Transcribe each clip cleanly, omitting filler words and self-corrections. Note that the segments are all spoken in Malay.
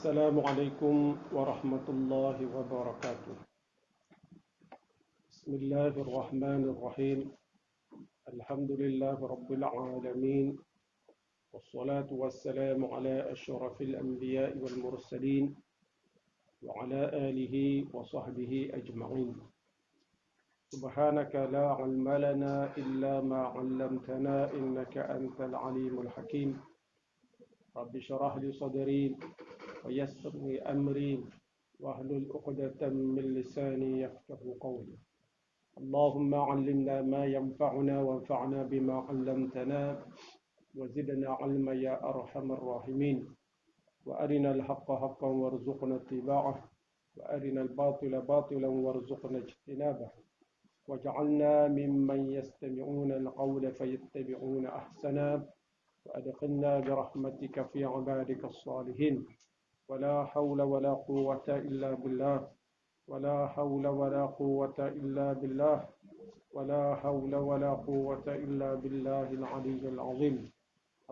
Assalamualaikum warahmatullahi wabarakatuh. Bismillahirrahmanirrahim. Alhamdulillahi rabbil alamin. Wassalatu wassalamu ala asyrafil anbiya'i wal mursalin wa ala alihi wa sahbihi ajma'in. Subhanaka la ilma lana illa ma 'allamtana innaka antal alimul hakim. Rabbi syrah li sadri wa yassir li amri wahlul 'uqdatam min lisani yafqahu qawli. Allahumma 'allimna ma yanfa'una wanfa'na bima 'allamtana wa zidna 'ilma ya arhamar rahimin. Wa arina al-haqqa haqqan warzuqna ittiba'ah wa arina al-batila batilan warzuqna ijtinabah. Waj'alna mimman yastami'una al-qawla fayattabi'una ahsana. وأدخلنا برحمتك في عبادك الصالحين ولا حول ولا قوة إلا بالله ولا حول ولا قوة إلا بالله ولا حول ولا قوة إلا بالله العلي العظيم.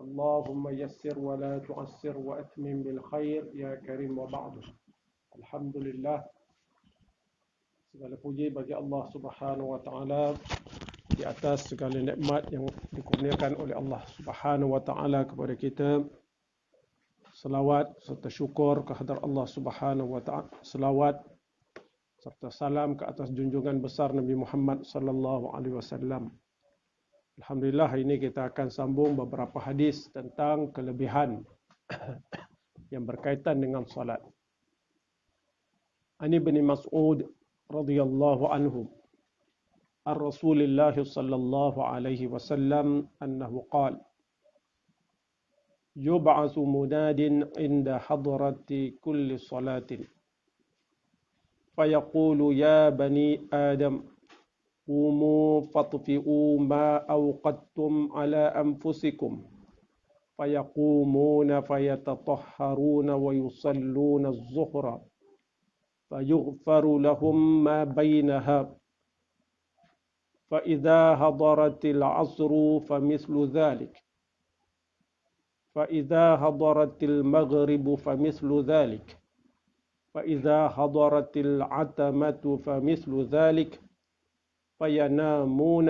اللهم يسر ولا تعسر وأتمم بالخير يا كريم وبعد. الحمد لله. Segala puji bagi Allah Subhanahu wa taala di atas segala nikmat yang dikurniakan oleh Allah Subhanahu wa taala kepada kita. Selawat serta syukur kehadrat Allah Subhanahu wa taala. Selawat serta salam ke atas junjungan besar Nabi Muhammad sallallahu alaihi wasallam. Alhamdulillah, hari ini kita akan sambung beberapa hadis tentang kelebihan yang berkaitan dengan salat. Ani bin Mas'ud radhiyallahu anhu الرسول الله صلى الله عليه وسلم أنه قال: يبعث مناد عند حضرة كل صلاة فيقول يا بني آدم قوموا فاطفئوا ما أوقدتم على أنفسكم فيقومون فيتطهرون ويصلون الظهر فيغفر لهم ما بينها فإذا حضرت العصر فمثل ذلك فإذا حضرت المغرب فمثل ذلك فإذا حضرت العتمة فمثل ذلك فينامون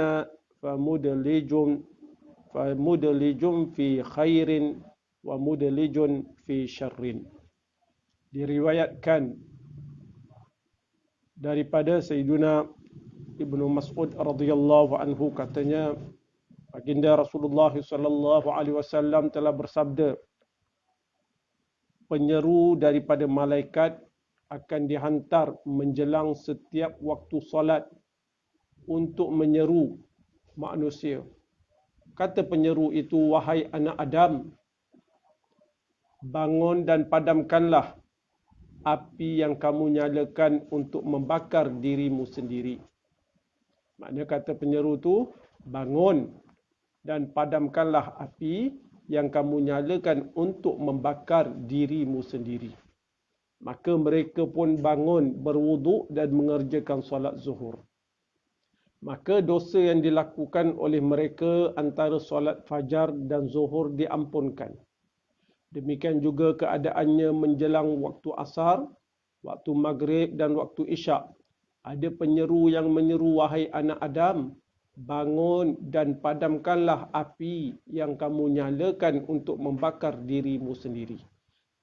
فمدلج في خير ومدلج في شر. Diriwayatkan daripada Sayyiduna Ibnu Mas'ud radhiyallahu anhu, katanya baginda Rasulullah sallallahu alaihi wasallam telah bersabda, penyeru daripada malaikat akan dihantar menjelang setiap waktu solat untuk menyeru manusia. Kata penyeru itu, wahai anak Adam, bangun dan padamkanlah api yang kamu nyalakan untuk membakar dirimu sendiri. Maknanya kata penyeru tu, bangun dan padamkanlah api yang kamu nyalakan untuk membakar dirimu sendiri. Maka mereka pun bangun, berwuduk dan mengerjakan solat zuhur. Maka dosa yang dilakukan oleh mereka antara solat fajar dan zuhur diampunkan. Demikian juga keadaannya menjelang waktu asar, waktu maghrib dan waktu isyak. Ada penyeru yang menyeru, wahai anak Adam, bangun dan padamkanlah api yang kamu nyalakan untuk membakar dirimu sendiri.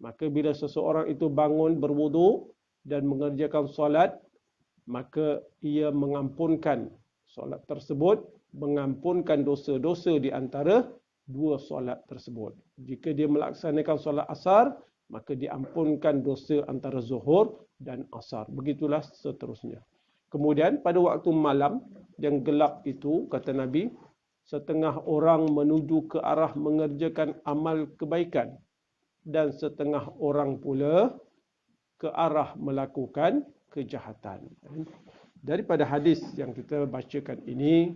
Maka bila seseorang itu bangun, berwuduk dan mengerjakan solat, maka ia mengampunkan solat tersebut, mengampunkan dosa-dosa di antara dua solat tersebut. Jika dia melaksanakan solat asar, maka diampunkan dosa antara zuhur dan asar. Begitulah seterusnya. Kemudian pada waktu malam yang gelap itu, kata Nabi, setengah orang menuju ke arah mengerjakan amal kebaikan dan setengah orang pula ke arah melakukan kejahatan. Daripada hadis yang kita bacakan ini,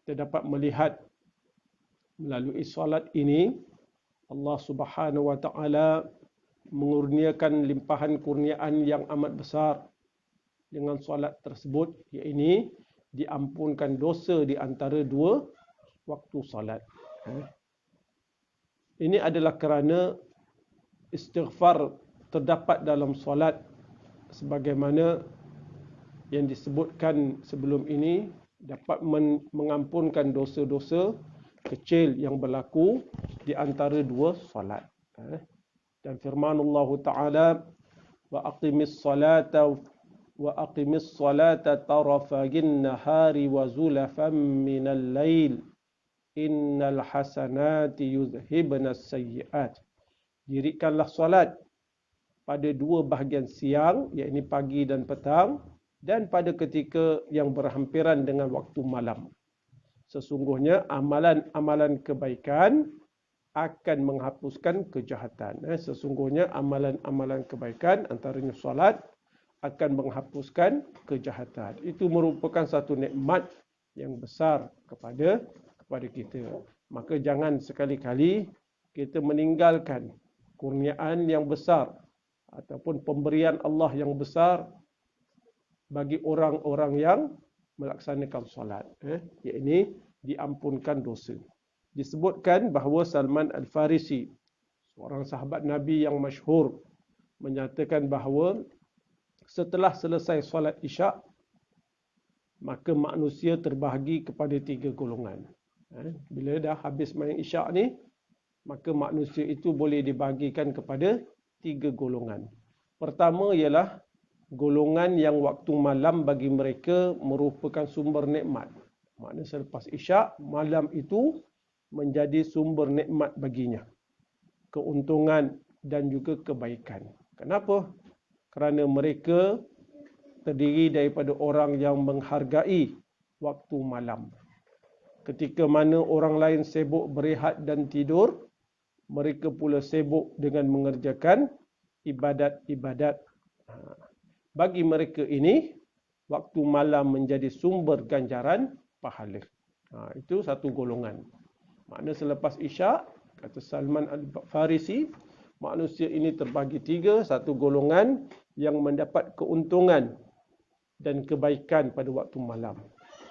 kita dapat melihat melalui solat ini Allah Subhanahu wa taala mengurniakan limpahan kurniaan yang amat besar dengan solat tersebut, iaitu diampunkan dosa di antara dua waktu solat. Ini adalah kerana istighfar terdapat dalam solat sebagaimana yang disebutkan sebelum ini dapat mengampunkan dosa-dosa kecil yang berlaku di antara dua solat. Dan firman Allah Ta'ala, wa aqimis salata tarafagin nahari wa zulafan minal lail innal hasanati yuzhibnas sayyi'at. Dirikanlah solat pada dua bahagian siang, iaitu pagi dan petang, dan pada ketika yang berhampiran dengan waktu malam. Sesungguhnya amalan-amalan kebaikan akan menghapuskan kejahatan. Sesungguhnya amalan-amalan kebaikan, antaranya solat, akan menghapuskan kejahatan. Itu merupakan satu nikmat yang besar kepada kita. Maka jangan sekali-kali kita meninggalkan kurniaan yang besar ataupun pemberian Allah yang besar bagi orang-orang yang melaksanakan solat, iaitu diampunkan dosa. Disebutkan bahawa Salman Al-Farisi, seorang sahabat Nabi yang masyhur, menyatakan bahawa setelah selesai solat Isyak, maka manusia terbahagi kepada 3 golongan. Bila dah habis main Isyak ni, maka manusia itu boleh dibahagikan kepada 3 golongan. Pertama ialah golongan yang waktu malam bagi mereka merupakan sumber nikmat. Maknanya selepas Isyak, malam itu menjadi sumber nikmat baginya. Keuntungan dan juga kebaikan. Kenapa? Kerana mereka terdiri daripada orang yang menghargai waktu malam. Ketika mana orang lain sibuk berehat dan tidur, mereka pula sibuk dengan mengerjakan ibadat-ibadat. Bagi mereka ini, waktu malam menjadi sumber ganjaran pahala. Itu satu golongan. Maknanya selepas Isyak, kata Salman Al-Farisi, manusia ini terbagi 3. Satu golongan yang mendapat keuntungan dan kebaikan pada waktu malam.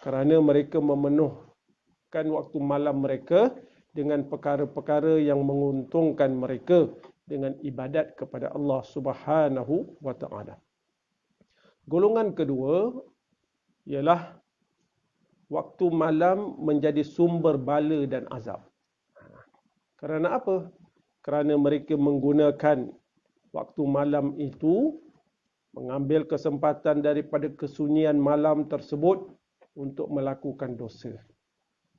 Kerana mereka memenuhkan waktu malam mereka dengan perkara-perkara yang menguntungkan mereka dengan ibadat kepada Allah Subhanahu wa Ta'ala. Golongan kedua ialah waktu malam menjadi sumber bala dan azab. Kerana apa? Kerana mereka menggunakan waktu malam itu, mengambil kesempatan daripada kesunyian malam tersebut untuk melakukan dosa.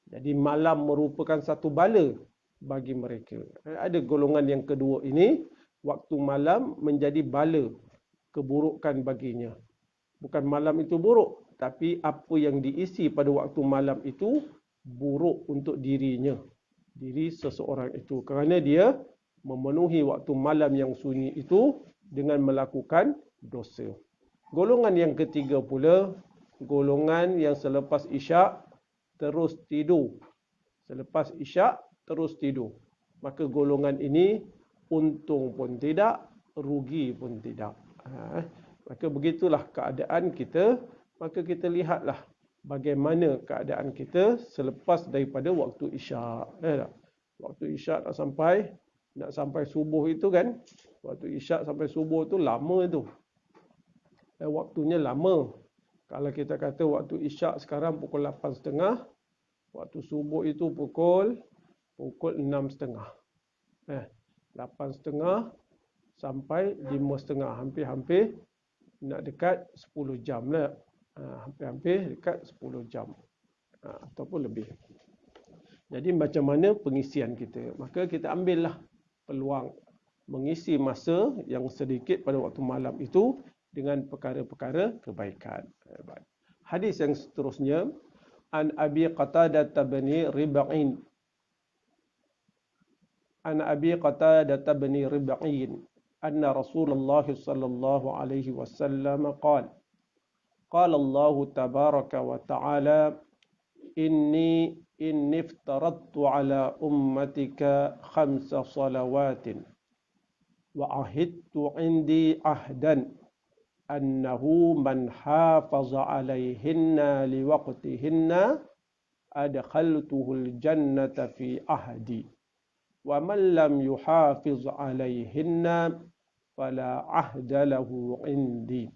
Jadi malam merupakan satu bala bagi mereka. Ada golongan yang kedua ini, waktu malam menjadi bala, keburukan baginya. Bukan malam itu buruk, tapi apa yang diisi pada waktu malam itu buruk untuk dirinya, diri seseorang itu. Kerana dia memenuhi waktu malam yang sunyi itu dengan melakukan dosa. Golongan yang ketiga pula, golongan yang selepas Isyak terus tidur. Selepas Isyak terus tidur. Maka golongan ini untung pun tidak, rugi pun tidak. Maka begitulah keadaan kita. Maka kita lihatlah bagaimana keadaan kita selepas daripada waktu Isyak. Waktu Isyak nak sampai subuh itu kan. Waktu Isyak sampai subuh itu lama itu. Waktunya lama. Kalau kita kata waktu Isyak sekarang pukul 8.30, waktu subuh itu pukul 6.30. 8.30 sampai 5.30. Hampir-hampir nak dekat 10 jam lah. Hampir-hampir dekat 10 jam. Ataupun lebih. Jadi macam mana pengisian kita? Maka kita ambillah peluang mengisi masa yang sedikit pada waktu malam itu dengan perkara-perkara kebaikan. Hadis yang seterusnya, an Abi Qatadah bin Rib'in. An Abi Qatadah bin Rib'in anna Rasulullah sallallahu alaihi wasallam qala Allah tabaraka wa ta'ala inni iftaradtu ala ummatika 5 salawatin wa ahidtu indi ahdan annahu man hafaza alaihinna liwaqtihinna adkhaltuhul jannata fi ahdi wa man lam yuhafiz alaihinna fala ahda lahu indi.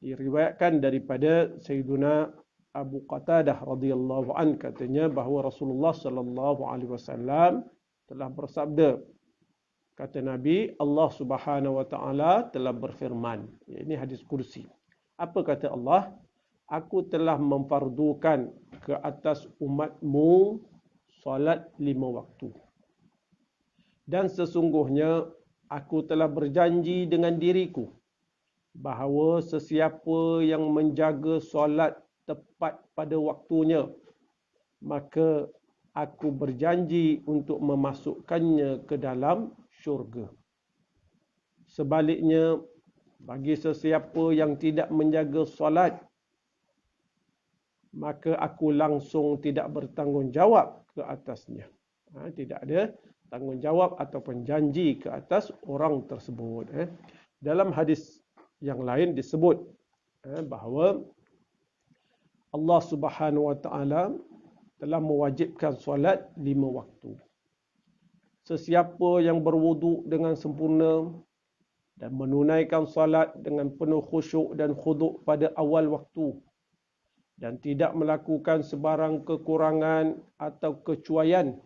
Diriwayatkan daripada Sayyiduna Abu Qatadah radhiyallahu an, katanya bahawa Rasulullah sallallahu alaihi wasallam telah bersabda, kata Nabi, Allah Subhanahu wa taala telah berfirman. Ini hadis kursi. Apa kata Allah? Aku telah memfardukan ke atas umatmu solat 5 waktu. Dan sesungguhnya aku telah berjanji dengan diriku bahawa sesiapa yang menjaga solat tepat pada waktunya, maka aku berjanji untuk memasukkannya ke dalam syurga. Sebaliknya, bagi sesiapa yang tidak menjaga solat, maka aku langsung tidak bertanggungjawab ke atasnya. Tidak ada tanggungjawab ataupun janji ke atas orang tersebut. Dalam hadis yang lain disebut bahawa Allah Subhanahu wa taala telah mewajibkan solat 5 waktu. Sesiapa yang berwuduk dengan sempurna dan menunaikan solat dengan penuh khusyuk dan khuduk pada awal waktu dan tidak melakukan sebarang kekurangan atau kecuaian,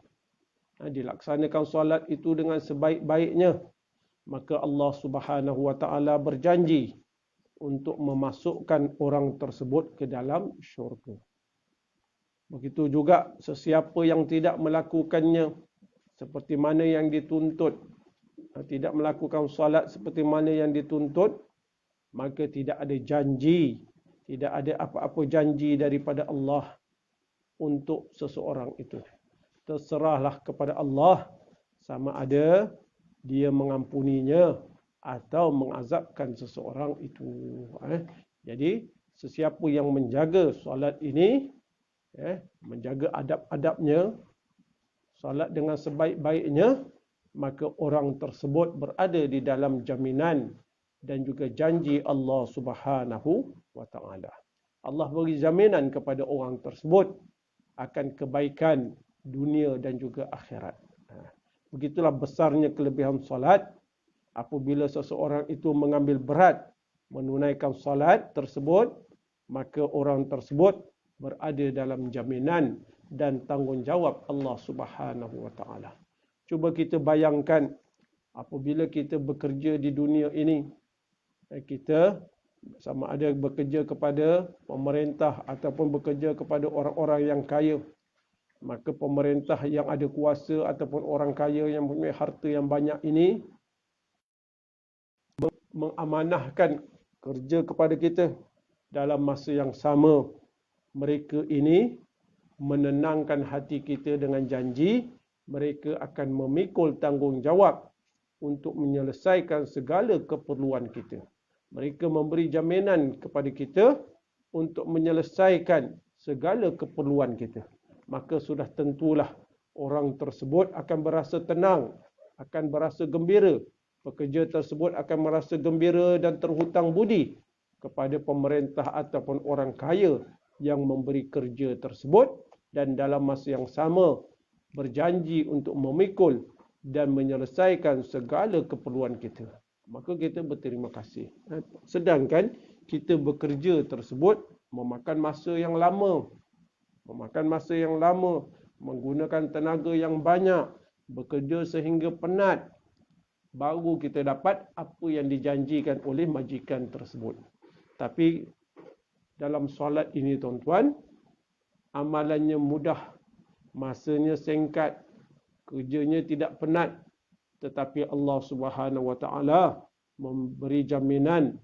dilaksanakan solat itu dengan sebaik-baiknya, maka Allah Subhanahu wa taala berjanji untuk memasukkan orang tersebut ke dalam syurga. Begitu juga sesiapa yang tidak melakukannya seperti mana yang dituntut, tidak melakukan solat seperti mana yang dituntut, maka tidak ada janji, tidak ada apa-apa janji daripada Allah untuk seseorang itu. Terserahlah kepada Allah sama ada dia mengampuninya atau mengazabkan seseorang itu. Jadi sesiapa yang menjaga solat ini, menjaga adab-adabnya, solat dengan sebaik-baiknya, maka orang tersebut berada di dalam jaminan dan juga janji Allah Subhanahu wa taala. Allah beri jaminan kepada orang tersebut akan kebaikan dunia dan juga akhirat. Begitulah besarnya kelebihan solat. Apabila seseorang itu mengambil berat menunaikan solat tersebut, maka orang tersebut berada dalam jaminan dan tanggungjawab Allah Subhanahu wa taala. Cuba kita bayangkan apabila kita bekerja di dunia ini, kita sama ada bekerja kepada pemerintah ataupun bekerja kepada orang-orang yang kaya, maka pemerintah yang ada kuasa ataupun orang kaya yang mempunyai harta yang banyak ini mengamanahkan kerja kepada kita. Dalam masa yang sama, mereka ini menenangkan hati kita dengan janji mereka akan memikul tanggungjawab untuk menyelesaikan segala keperluan kita. Mereka memberi jaminan kepada kita untuk menyelesaikan segala keperluan kita. Maka sudah tentulah orang tersebut akan berasa tenang, akan berasa gembira. Pekerja tersebut akan merasa gembira dan terhutang budi kepada pemerintah ataupun orang kaya yang memberi kerja tersebut, dan dalam masa yang sama berjanji untuk memikul dan menyelesaikan segala keperluan kita. Maka kita berterima kasih. Sedangkan kita bekerja tersebut memakan masa yang lama, menggunakan tenaga yang banyak, bekerja sehingga penat, baru kita dapat apa yang dijanjikan oleh majikan tersebut. Tapi dalam solat ini tuan-tuan, amalannya mudah, masanya singkat, kerjanya tidak penat, tetapi Allah Subhanahu wa taala memberi jaminan.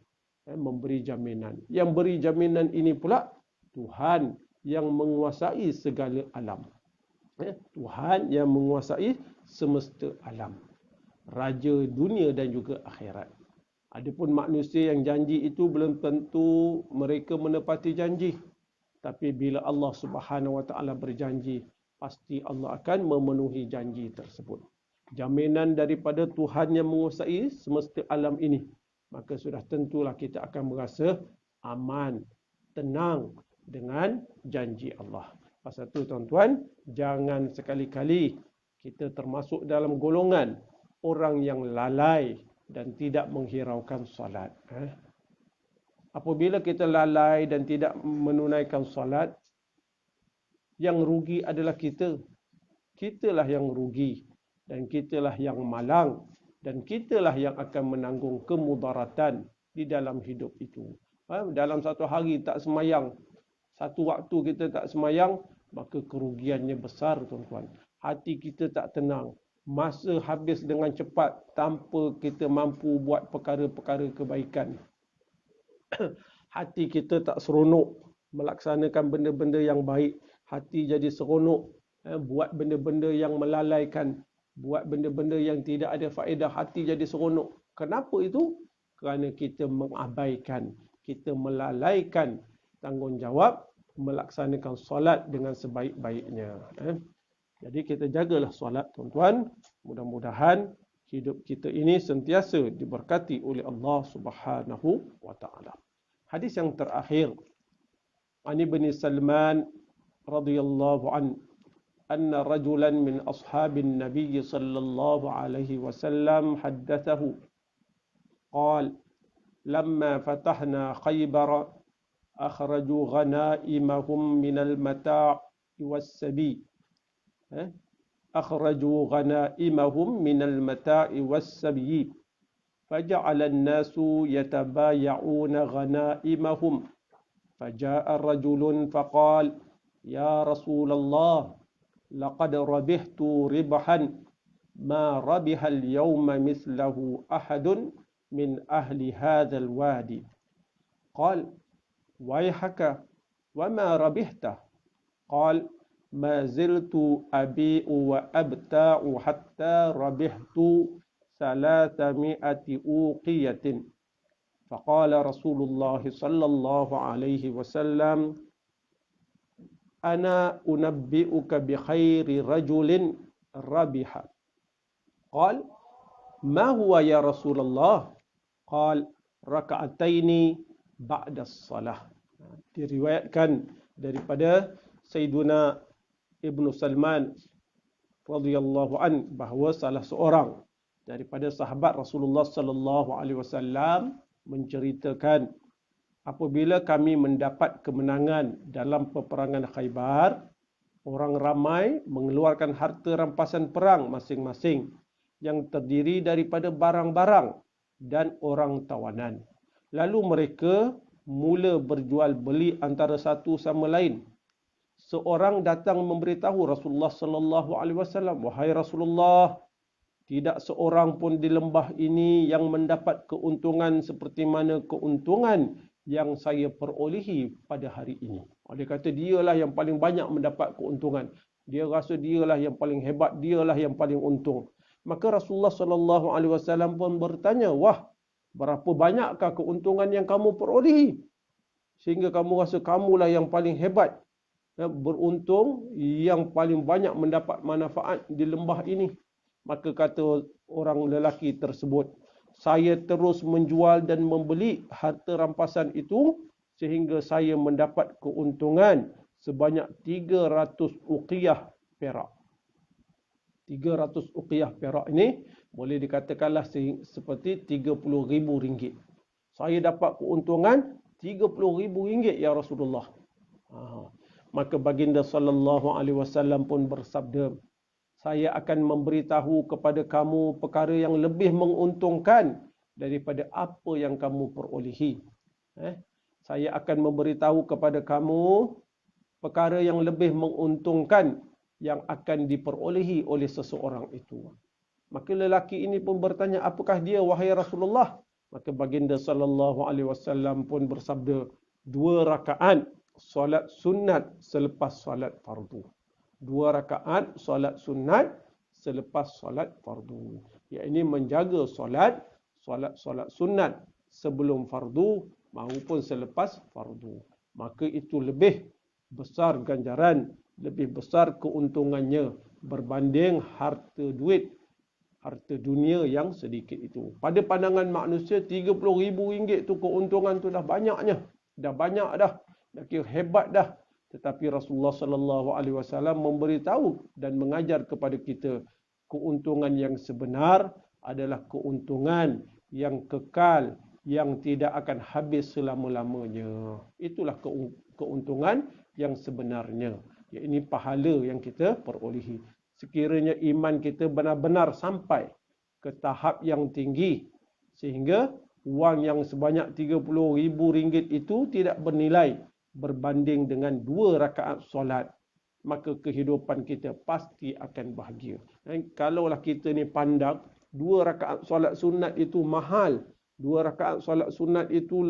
Yang beri jaminan ini pula Tuhan yang menguasai segala alam. Tuhan yang menguasai semesta alam, Raja dunia dan juga akhirat. Adapun manusia yang janji itu belum tentu mereka menepati janji. Tapi bila Allah Subhanahu wa taala berjanji, pasti Allah akan memenuhi janji tersebut. Jaminan daripada Tuhan yang menguasai semesta alam ini, maka sudah tentulah kita akan merasa aman, tenang dengan janji Allah. Pasal itu tuan-tuan, jangan sekali-kali kita termasuk dalam golongan orang yang lalai dan tidak menghiraukan solat. Apabila kita lalai dan tidak menunaikan solat, yang rugi adalah kita. Kitalah yang rugi dan kitalah yang malang dan kitalah yang akan menanggung kemudaratan di dalam hidup itu. Dalam satu hari tak semayang, satu waktu kita tak semayang, maka kerugiannya besar, tuan-tuan. Hati kita tak tenang. Masa habis dengan cepat tanpa kita mampu buat perkara-perkara kebaikan. Hati kita tak seronok melaksanakan benda-benda yang baik. Hati jadi seronok buat benda-benda yang melalaikan, buat benda-benda yang tidak ada faedah. Hati jadi seronok. Kenapa itu? Kerana kita mengabaikan, kita melalaikan tanggungjawab melaksanakan solat dengan sebaik-baiknya. Jadi kita jagalah solat, tuan-tuan. Mudah-mudahan hidup kita ini sentiasa diberkati oleh Allah Subhanahu wa taala. Hadis yang terakhir, Ani bin Salman radhiyallahu an, anna rajulan min ashabin Nabi sallallahu alaihi wasallam haddathahu qala lamma fatahna Khaybar akhraju ghanaimahum min al-mata' was-sabi. أخرجوا غنائمهم من المتاع والسبي فجعل الناس يتبايعون غنائمهم فجاء رجل فقال يا رسول الله لقد ربحت ربحا ما ربح اليوم مثله أحد من أهل هذا الوادي قال ويحك وما ربحته قال ما زلت أبيع وأبتاع حتى ربحت 300 أوقية فقال رسول الله صلى الله عليه وسلم أنا أنبئك بخير رجل ربح قال ما هو يا رسول الله قال ركعتين بعد الصلاة. Diriwayatkan daripada Sayyiduna Ibnu Salman radhiyallahu an bahawa salah seorang daripada sahabat Rasulullah sallallahu alaihi wasallam menceritakan, apabila kami mendapat kemenangan dalam peperangan Khaybar, orang ramai mengeluarkan harta rampasan perang masing-masing yang terdiri daripada barang-barang dan orang tawanan. Lalu mereka mula berjual beli antara satu sama lain. Seorang datang memberitahu Rasulullah sallallahu alaihi wasallam, wahai Rasulullah, tidak seorang pun di lembah ini yang mendapat keuntungan seperti mana keuntungan yang saya perolehi pada hari ini. Dia kata dialah yang paling banyak mendapat keuntungan. Dia rasa dialah yang paling hebat, dialah yang paling untung. Maka Rasulullah sallallahu alaihi wasallam pun bertanya, wah, berapa banyakkah keuntungan yang kamu perolehi sehingga kamu rasa kamulah yang paling hebat, beruntung, yang paling banyak mendapat manfaat di lembah ini? Maka kata orang lelaki tersebut, saya terus menjual dan membeli harta rampasan itu sehingga saya mendapat keuntungan sebanyak 300 uqiyah perak. 300 uqiyah perak ini boleh dikatakanlah seperti 30,000 ringgit. Saya dapat keuntungan 30,000 ringgit ya Rasulullah. Maka baginda sallallahu alaihi wasallam pun bersabda, saya akan memberitahu kepada kamu perkara yang lebih menguntungkan daripada apa yang kamu perolehi. Saya akan memberitahu kepada kamu perkara yang lebih menguntungkan yang akan diperolehi oleh seseorang itu. Maka lelaki ini pun bertanya, apakah dia wahai Rasulullah? Maka baginda sallallahu alaihi wasallam pun bersabda, 2 rakaat solat sunat selepas solat fardu. 2 rakaat solat sunat selepas solat fardu. Iaitu menjaga solat sunat sebelum fardu maupun selepas fardu. Maka itu lebih besar ganjaran, lebih besar keuntungannya berbanding harta dunia yang sedikit itu. Pada pandangan manusia, 30,000 ringgit tu keuntungan tu dah banyaknya. Dah banyak dah. Dah kira hebat dah. Tetapi Rasulullah sallallahu alaihi wasallam memberitahu dan mengajar kepada kita, keuntungan yang sebenar adalah keuntungan yang kekal, yang tidak akan habis selama-lamanya. Itulah keuntungan yang sebenarnya. Ini pahala yang kita perolehi. Sekiranya iman kita benar-benar sampai ke tahap yang tinggi, sehingga wang yang sebanyak RM30,000 itu tidak bernilai berbanding dengan 2 rakaat solat, maka kehidupan kita pasti akan bahagia. Kalaulah kita ni pandang 2 rakaat solat sunat itu mahal, 2 rakaat solat sunat itu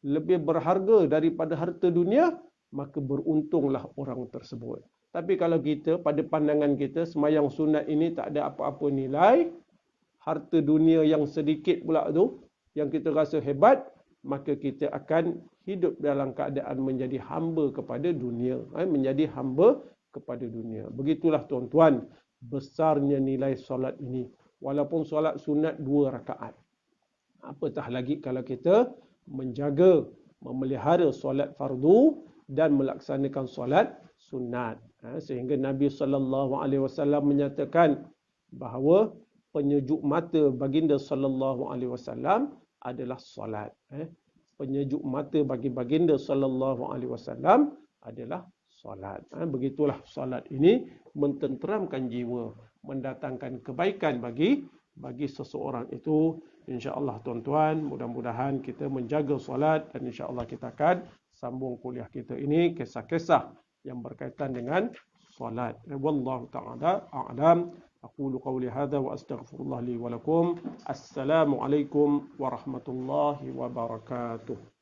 lebih berharga daripada harta dunia, maka beruntunglah orang tersebut. Tapi kalau kita, pada pandangan kita, semayang sunat ini tak ada apa-apa nilai, harta dunia yang sedikit pula tu, yang kita rasa hebat, maka kita akan hidup dalam keadaan menjadi hamba kepada dunia. Menjadi hamba kepada dunia. Begitulah tuan-tuan, besarnya nilai solat ini. Walaupun solat sunat 2 rakaat. Apatah lagi kalau kita menjaga, memelihara solat fardu dan melaksanakan solat sunat. Sehingga Nabi SAW menyatakan bahawa penyejuk mata baginda SAW adalah solat. Penyejuk mata bagi baginda SAW adalah solat. Begitulah solat ini mententeramkan jiwa, mendatangkan kebaikan bagi seseorang itu. InsyaAllah tuan-tuan, mudah-mudahan kita menjaga solat dan insyaAllah kita akan sambung kuliah kita ini, kisah-kisah yang berkaitan dengan solat. Wallahu ta'ala a'lam. Aqulu qawli hadha wa astaghfirullah li wa lakum. Assalamualaikum warahmatullahi wabarakatuh.